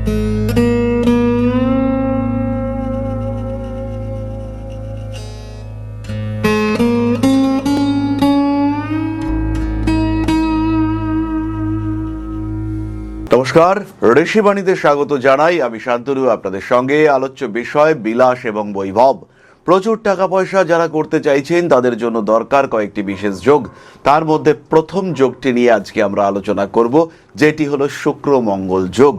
নমস্কার, ঋষিবাণীতে স্বাগত জানাই। আমি শান্তনু, আপনাদের সঙ্গে। আলোচ্য বিষয় বিলাস এবং বৈভব। প্রচুর টাকা পয়সা যারা করতে চাইছেন তাদের জন্য দরকার কয়েকটি বিশেষ যোগ। তার মধ্যে প্রথম যোগটি নিয়ে আজকে আমরা আলোচনা করব, যেটি হলো শুক্র মঙ্গল যোগ।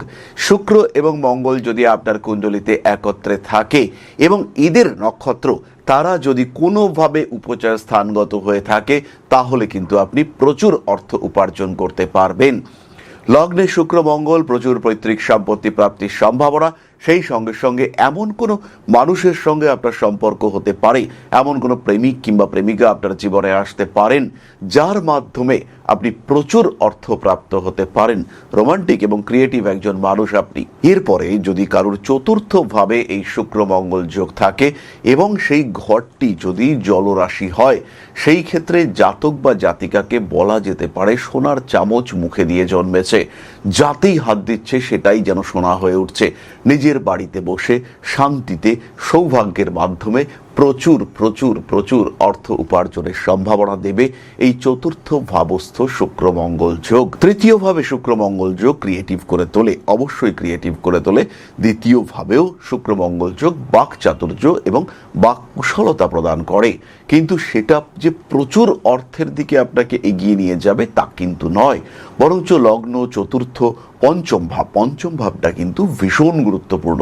শুক্র এবং মঙ্গল যদি আপনার কুণ্ডলিতে একত্রে থাকে এবং এদের নক্ষত্র তারা যদি কোনোভাবে উপচয় স্থানগত হয়ে থাকে, তাহলে কিন্তু আপনি প্রচুর অর্থ উপার্জন করতে পারবেন। লগ্নে শুক্র মঙ্গল, প্রচুর পৈতৃক সম্পত্তি প্রাপ্তির সম্ভাবনা। সেই সঙ্গে সঙ্গে এমন কোনো মানুষের সঙ্গে আপনার সম্পর্ক হতে পারে, এমন কোনো প্রেমিক কিংবা প্রেমিকা আপনার জীবনে আসতে পারেন, যার মাধ্যমে আপনি প্রচুর অর্থ প্রাপ্ত হতে পারেন। রোমান্টিক এবং ক্রিয়েটিভ একজন মানুষ আপনি। এরপরে যদি কারোর চতুর্থভাবে এই শুক্র মঙ্গল যোগ থাকে এবং সেই ঘরটি যদি জলরাশি হয়, সেই ক্ষেত্রে জাতক বা জাতিকাকে বলা যেতে পারে সোনার চামচ মুখে দিয়ে জন্মেছে। যাতেই হাত দিচ্ছে সেটাই যেন সোনা হয়ে উঠছে। নিজের বাড়িতে বসে শান্তিতে সৌভাগ্যের মাধ্যমে প্রচুর প্রচুর প্রচুর অর্থ উপার্জনের সম্ভাবনা দেবে এই চতুর্থ ভাবস্থ শুক্র মঙ্গল যোগ। তৃতীয় ভাবে শুক্র মঙ্গল যোগ ক্রিয়েটিভ করে তোলে, অবশ্যই ক্রিয়েটিভ করে তোলে। দ্বিতীয় ভাবেও শুক্র মঙ্গল যোগ বাক চাতুর্য এবং বাক কুশলতা প্রদান করে, কিন্তু সেটা যে প্রচুর অর্থের দিকে আপনাকে এগিয়ে নিয়ে যাবে তা কিন্তু নয়। বরঞ্চ লগ্ন, চতুর্থ, পঞ্চম ভাবটা কিন্তু ভীষণ গুরুত্বপূর্ণ।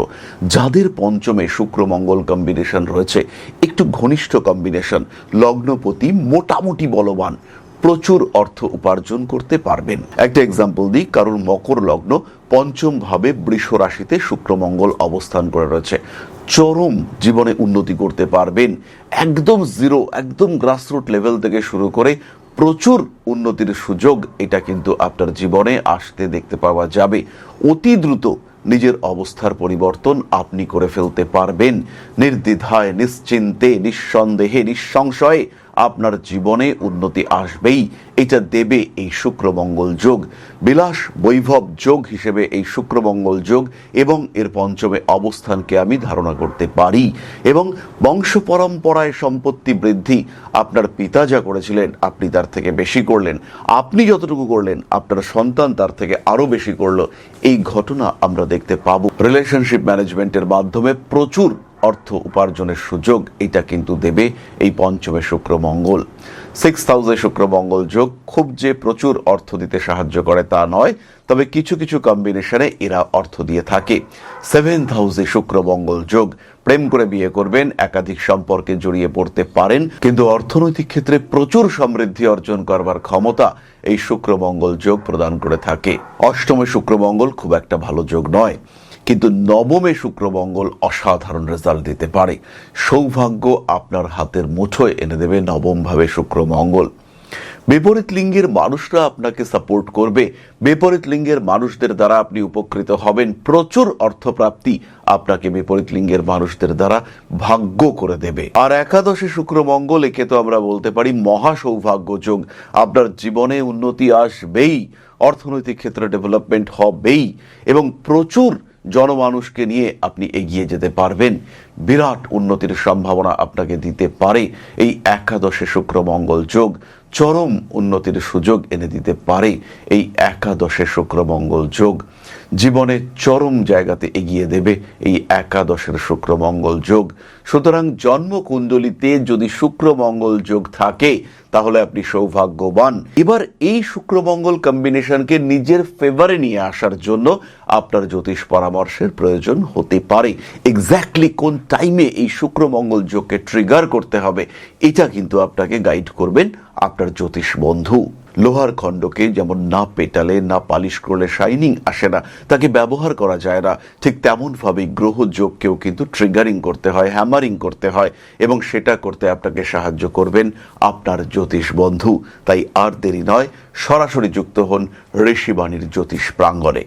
যাদের পঞ্চমে শুক্র মঙ্গল কম্বিনেশন রয়েছে, একটু ঘনিষ্ঠ কম্বিনেশন, লগ্নপতি মোটামুটি বলবান, প্রচুর অর্থ উপার্জন করতে পারবেন। একটা এক্সাম্পল দিই, কারণ মকর লগ্ন, পঞ্চম ভাবে বৃষ রাশিতে শুক্র মঙ্গল অবস্থান করে রয়েছে, চরম জীবনে উন্নতি করতে পারবেন। একদম জিরো, একদম গ্রাসরুট লেভেল থেকে শুরু করে প্রচুর উন্নতির সুযোগ এটা কিন্তু আপনার জীবনে আসতে দেখতে পাওয়া যাবে। অতি দ্রুত নিজের অবস্থার পরিবর্তন আপনি করে ফেলতে পারবেন। নির্দ্বিধায়, নিশ্চিন্তে, নিঃসন্দেহে, নিঃসংশয়ে আপনার জীবনে উন্নতি আসবেই। এটা দেবে এই শুক্র মঙ্গল যোগ। বিলাস বৈভব যোগ হিসেবে এই শুক্র মঙ্গল যোগ এবং এর পঞ্চমে অবস্থানকে আমি ধারণা করতে পারি। এবং বংশ পরম্পরায় সম্পত্তি বৃদ্ধি, আপনার পিতা যা করেছিলেন আপনি তার থেকে বেশি করলেন, আপনি যতটুকু করলেন আপনার সন্তান তার থেকে আরো বেশি করলো, এই ঘটনা আমরা দেখতে পাবো। রিলেশনশিপ ম্যানেজমেন্টের মাধ্যমে প্রচুর অর্থ উপার্জনের সুযোগ এটা কিন্তু দেবে এই পঞ্চমে শুক্র মঙ্গল। 6th হাউসে শুক্র মঙ্গল যোগ খুব যে প্রচুর অর্থ দিতে সাহায্য করে তা নয়, তবে কিছু কিছু কম্বিনেশনে এরা অর্থ দিয়ে থাকে। 7th হাউসে শুক্র মঙ্গল যোগ, প্রেম করে বিয়ে করবেন, একাধিক সম্পর্কে জড়িয়ে পড়তে পারেন, কিন্তু অর্থনৈতিক ক্ষেত্রে প্রচুর সমৃদ্ধি অর্জন করবার ক্ষমতা এই শুক্র মঙ্গল যোগ প্রদান করে থাকে। অষ্টমে শুক্র মঙ্গল খুব একটা ভালো যোগ নয়, কিন্তু নবমে শুক্র মঙ্গল অসাধারণ রেজাল্ট দিতে পারে। সৌভাগ্য আপনার হাতের মুঠোয় এনে দেবে নবম ভাবে শুক্র মঙ্গল। বিপরীত লিঙ্গের মানুষরা আপনাকে সাপোর্ট করবে, বিপরীত লিঙ্গের মানুষদের দ্বারা আপনি উপকৃত হবেন। প্রচুর অর্থপ্রাপ্তি আপনাকে বিপরীত লিঙ্গের মানুষদের দ্বারা ভাগ্য করে দেবে। আর একাদশে শুক্র মঙ্গল, একে তো আমরা বলতে পারি মহা সৌভাগ্য যোগ। আপনার জীবনে উন্নতি আসবেই, অর্থনৈতিক ক্ষেত্রে ডেভেলপমেন্ট হবেই এবং প্রচুর জনমানুষকে নিয়ে আপনি এগিয়ে যেতে পারবেন। বিরাট উন্নতির সম্ভাবনা আপনাকে দিতে পারে এই একাদশে শুক্র মঙ্গল যোগ। চরম উন্নতির সুযোগ এনে দিতে পারে এই একাদশে শুক্র মঙ্গল যোগ। জীবনে চরম জায়গাতে এগিয়ে দেবে এই একাদশের শুক্র মঙ্গল যোগ। সুতরাং জন্মকুণ্ডলিতে যদি শুক্র মঙ্গল যোগ থাকে তাহলে আপনি সৌভাগ্যবান। এবার এই শুক্র মঙ্গল কম্বিনেশনকে নিজের ফেভারে নিয়ে আসার জন্য আপনার জ্যোতিষ পরামর্শের প্রয়োজন হতে পারে। এক্স্যাক্টলি কোন টাইমে এই শুক্র মঙ্গল যোগকে ট্রিগার করতে হবে এটা কিন্তু আপনাকে গাইড করবেন আপনার জ্যোতিষ বন্ধু। লোহার খণ্ডকে যেমন না পেটালে না পালিশ করলে শাইনিং আসে না, তাকে ব্যবহার করা যায় না, ঠিক তেমনভাবেই গ্রহ যোগকেও কিন্তু ট্রিগারিং করতে হয়, হ্যামারিং করতে হয়, এবং সেটা করতে আপনাকে সাহায্য করবেন আপনার জ্যোতিষ বন্ধু। তাই আর দেরি নয়, সরাসরি যুক্ত হন ঋষিবাণীর জ্যোতিষ প্রাঙ্গণে।